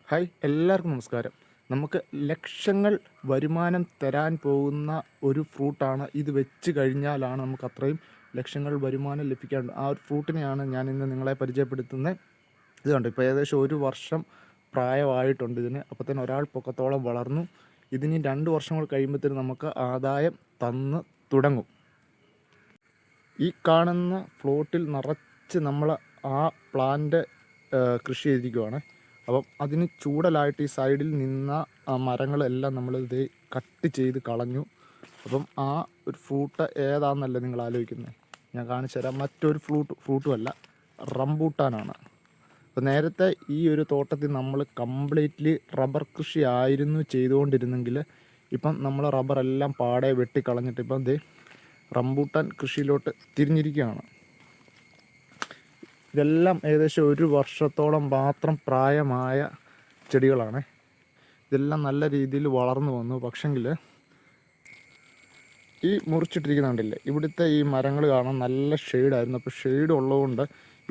Hi, എല്ലാവർക്കും നമസ്കാരം. നമുക്ക് ലക്ഷങ്ങൾ വരുമാനം തരാൻ പോകുന്ന ഒരു ഫ്രൂട്ടാണ്. ഇത് വെച്ച് കഴിഞ്ഞാലാണ് നമുക്ക് അത്രയും ലക്ഷങ്ങൾ വരുമാനം ലഭിക്കാൻ. ആ ഒരു ഫ്രൂട്ടിനെയാണ് ഞാൻ ഇന്ന് നിങ്ങളെ പരിചയപ്പെടുത്തുന്നത്. ഇത് കണ്ടോ, ഇപ്പോൾ ഏകദേശം 1 വർഷം പ്രായമായിട്ടുണ്ട് ഇതിന്. അപ്പോൾ തന്നെ ഒരാൾ പൊക്കത്തോളം വളർന്നു. ഇതിന് 2 വർഷങ്ങൾ കഴിയുമ്പോഴത്തേനും നമുക്ക് ആദായം തന്ന് തുടങ്ങും. ഈ കാണുന്ന ഫ്ലോട്ടിൽ നിറച്ച് നമ്മൾ ആ പ്ലാന്റ് കൃഷി ചെയ്തിരിക്കുവാണ്. അപ്പം അതിന് ചൂടലായിട്ട് ഈ സൈഡിൽ നിന്ന മരങ്ങളെല്ലാം നമ്മൾ ഇത് കട്ട് ചെയ്ത് കളഞ്ഞു. അപ്പം ആ ഒരു ഫ്രൂട്ട് ഏതാണെന്നല്ല നിങ്ങൾ ആലോചിക്കുന്നത്. ഞാൻ കാണിച്ചു തരാം. മറ്റൊരു ഫ്രൂട്ടുമല്ല, റംബൂട്ടാനാണ്. അപ്പോൾ നേരത്തെ ഈ ഒരു തോട്ടത്തിൽ നമ്മൾ കംപ്ലീറ്റ്ലി റബ്ബർ കൃഷി ആയിരുന്നു ചെയ്തുകൊണ്ടിരുന്നെങ്കിൽ ഇപ്പം നമ്മൾ റബ്ബറെല്ലാം പാടെ വെട്ടിക്കളഞ്ഞിട്ട് ഇപ്പം ഇത് റംബൂട്ടാൻ കൃഷിയിലോട്ട് തിരിഞ്ഞിരിക്കുകയാണ്. ഇതെല്ലാം ഏകദേശം 1 വർഷത്തോളം മാത്രം പ്രായമായ ചെടികളാണ്. ഇതെല്ലാം നല്ല രീതിയിൽ വളർന്നു വന്നു. പക്ഷെങ്കിൽ ഈ മുറിച്ചിട്ടിരിക്കുന്നുണ്ടല്ലേ, ഇവിടുത്തെ ഈ മരങ്ങൾ കാണാൻ നല്ല ഷെയ്ഡായിരുന്നു. അപ്പോൾ ഷെയ്ഡ് ഉള്ളതുകൊണ്ട്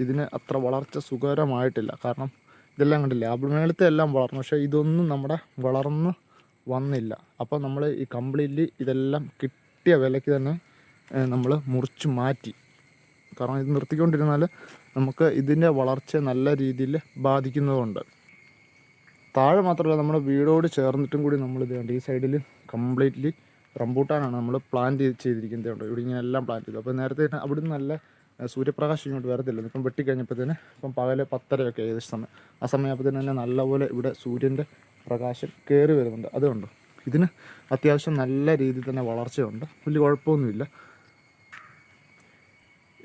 ഇതിന് അത്ര വളർച്ച സുഖകരമായിട്ടില്ല. കാരണം ഇതെല്ലാം കണ്ടില്ലേ, മേളത്തെ എല്ലാം വളർന്നു, പക്ഷേ ഇതൊന്നും നമ്മുടെ വളർന്ന് വന്നില്ല. അപ്പോൾ നമ്മൾ ഈ കംപ്ലീറ്റ്ലി ഇതെല്ലാം കിട്ടിയ വിലയ്ക്ക് തന്നെ നമ്മൾ മുറിച്ച് മാറ്റി. കാരണം ഇത് നിർത്തിക്കൊണ്ടിരുന്നാൽ നമുക്ക് ഇതിൻ്റെ വളർച്ച നല്ല രീതിയിൽ ബാധിക്കുന്നതുകൊണ്ട്. താഴെ മാത്രമല്ല, നമ്മുടെ വീടോട് ചേർന്നിട്ടും കൂടി നമ്മളിത് കണ്ട് ഈ സൈഡിൽ കംപ്ലീറ്റ്ലി റംബൂട്ടാനാണ് നമ്മൾ പ്ലാന്റ് ചെയ്തിരിക്കുന്നത്. ഉണ്ട് ഇവിടെ ഇങ്ങനെ എല്ലാം പ്ലാന്റ് ചെയ്തു. അപ്പോൾ നേരത്തെ അവിടെ നിന്ന് നല്ല സൂര്യപ്രകാശം ഇങ്ങോട്ട് വരത്തില്ല. ഇപ്പം വെട്ടിക്കഴിഞ്ഞപ്പോഴത്തേന് ഇപ്പം പകൽ 10:30 ഏകദേശം സമയം. ആ സമയമാകുമ്പോഴത്തേന് തന്നെ നല്ലപോലെ ഇവിടെ സൂര്യൻ്റെ പ്രകാശം കയറി വരുന്നുണ്ട്. അതുകൊണ്ട് ഇതിന് അത്യാവശ്യം നല്ല രീതിയിൽ തന്നെ വളർച്ചയുണ്ട്, വലിയ കുഴപ്പമൊന്നുമില്ല.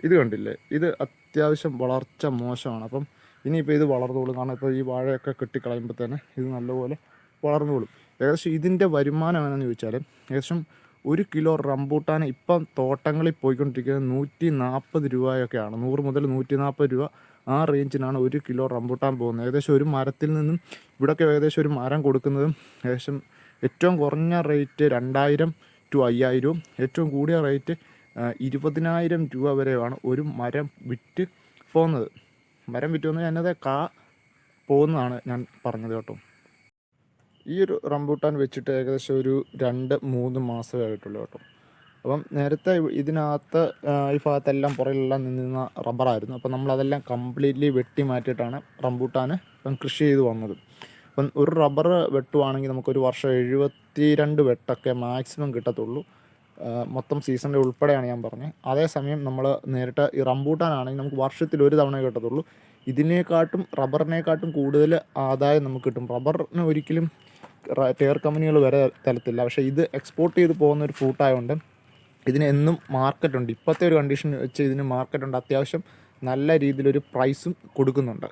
ഇത് കണ്ടില്ലേ, ഇത് അത്യാവശ്യം വളർച്ച മോശമാണ്. അപ്പം ഇനിയിപ്പോൾ ഇത് വളർന്നോളും. കാരണം ഇപ്പോൾ ഈ വാഴയൊക്കെ കെട്ടിക്കളയുമ്പോൾ തന്നെ ഇത് നല്ലപോലെ വളർന്നോളും. ഏകദേശം ഇതിൻ്റെ വരുമാനം എങ്ങനെയാണെന്ന് ചോദിച്ചാൽ, ഏകദേശം 1 കിലോ റംബൂട്ടാൻ ഇപ്പം തോട്ടങ്ങളിൽ പോയിക്കൊണ്ടിരിക്കുന്നത് 140 രൂപയൊക്കെയാണ്. 100 മുതൽ 140 രൂപ ആ റേഞ്ചിനാണ് 1 കിലോ റംബൂട്ടാൻ പോകുന്നത്. ഏകദേശം ഒരു മരത്തിൽ നിന്നും ഇവിടെയൊക്കെ ഏകദേശം ഒരു മരം കൊടുക്കുന്നതും ഏകദേശം ഏറ്റവും കുറഞ്ഞ റേറ്റ് 2000 to 5000, ഏറ്റവും കൂടിയ റേറ്റ് 20,000 രൂപ വരെയാണ് ഒരു മരം വിറ്റ് പോകുന്നത്. മരം വിറ്റ് വന്നാൽ ഞാനത് പോകുന്നതാണ് ഞാൻ പറഞ്ഞത് കേട്ടോ. ഈ ഒരു റംബൂട്ടാൻ വെച്ചിട്ട് ഏകദേശം ഒരു 2-3 മാസമേ ആയിട്ടുള്ളൂ കേട്ടോ. അപ്പം നേരത്തെ ഇതിനകത്ത് ഈ ഭാഗത്തെല്ലാം പുറകിലെല്ലാം നിന്നിരുന്ന റബ്ബറായിരുന്നു. അപ്പം നമ്മളതെല്ലാം കംപ്ലീറ്റ്ലി വെട്ടി മാറ്റിയിട്ടാണ് റംബൂട്ടാൻ ഇപ്പം കൃഷി ചെയ്ത് വന്നത്. അപ്പം ഒരു റബ്ബർ വെട്ടുവാണെങ്കിൽ നമുക്കൊരു വർഷം 72 വെട്ടൊക്കെ മാക്സിമം കിട്ടത്തുള്ളൂ. മൊത്തം സീസണിൽ ഉൾപ്പെടെയാണ് ഞാൻ പറഞ്ഞത്. അതേസമയം നമ്മൾ നേരിട്ട് ഈ റംബൂട്ടാനാണെങ്കിൽ നമുക്ക് വർഷത്തിൽ 1 തവണ കിട്ടത്തുള്ളൂ. ഇതിനേക്കാട്ടും റബ്ബറിനേക്കാട്ടും കൂടുതൽ ആദായം നമുക്ക് കിട്ടും. റബ്ബറിന് ഒരിക്കലും ടയർ കമ്പനികൾ വരെ തരത്തില്ല. പക്ഷേ ഇത് എക്സ്പോർട്ട് ചെയ്ത് പോകുന്ന ഒരു ഫ്രൂട്ടായതുകൊണ്ട് ഇതിന് എന്നും മാർക്കറ്റുണ്ട്. ഇപ്പോഴത്തെ ഒരു കണ്ടീഷൻ വെച്ച് ഇതിന് മാർക്കറ്റുണ്ട്. അത്യാവശ്യം നല്ല രീതിയിലൊരു പ്രൈസും കൊടുക്കുന്നുണ്ട്.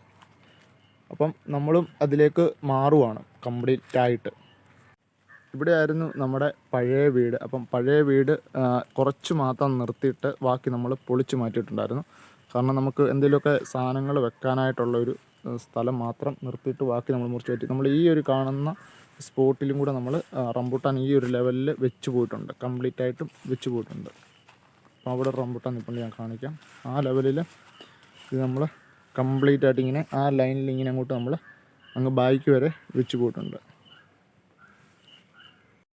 അപ്പം നമ്മളും അതിലേക്ക് മാറുവാണ് കംപ്ലീറ്റ് ആയിട്ട്. ഇവിടെ ആയിരുന്നു നമ്മുടെ പഴയ വീട്. അപ്പം പഴയ വീട് കുറച്ച് മാത്രം നിർത്തിയിട്ട് ബാക്കി നമ്മൾ പൊളിച്ച് മാറ്റിയിട്ടുണ്ടായിരുന്നു. കാരണം നമുക്ക് എന്തെങ്കിലുമൊക്കെ സാധനങ്ങൾ വെക്കാനായിട്ടുള്ളൊരു സ്ഥലം മാത്രം നിർത്തിയിട്ട് ബാക്കി നമ്മൾ മുറിച്ച് മാറ്റി. നമ്മൾ ഈ ഒരു കാണുന്ന സ്പോട്ടിലും കൂടെ നമ്മൾ റംബൂട്ടാൻ ഈ ഒരു ലെവലിൽ വെച്ച് പോയിട്ടുണ്ട്, കംപ്ലീറ്റ് ആയിട്ടും വെച്ച് പോയിട്ടുണ്ട്. അപ്പോൾ അവിടെ റംബൂട്ടാൻ നിൽപ്പുണ്ട്, ഞാൻ കാണിക്കാം. ആ ലെവലിൽ ഇത് നമ്മൾ കംപ്ലീറ്റ് ആയിട്ട് ഇങ്ങനെ ആ ലൈനിൽ ഇങ്ങനെ അങ്ങോട്ട് നമ്മൾ അങ്ങ് ബാക്ക് വരെ വെച്ച് പോയിട്ടുണ്ട്.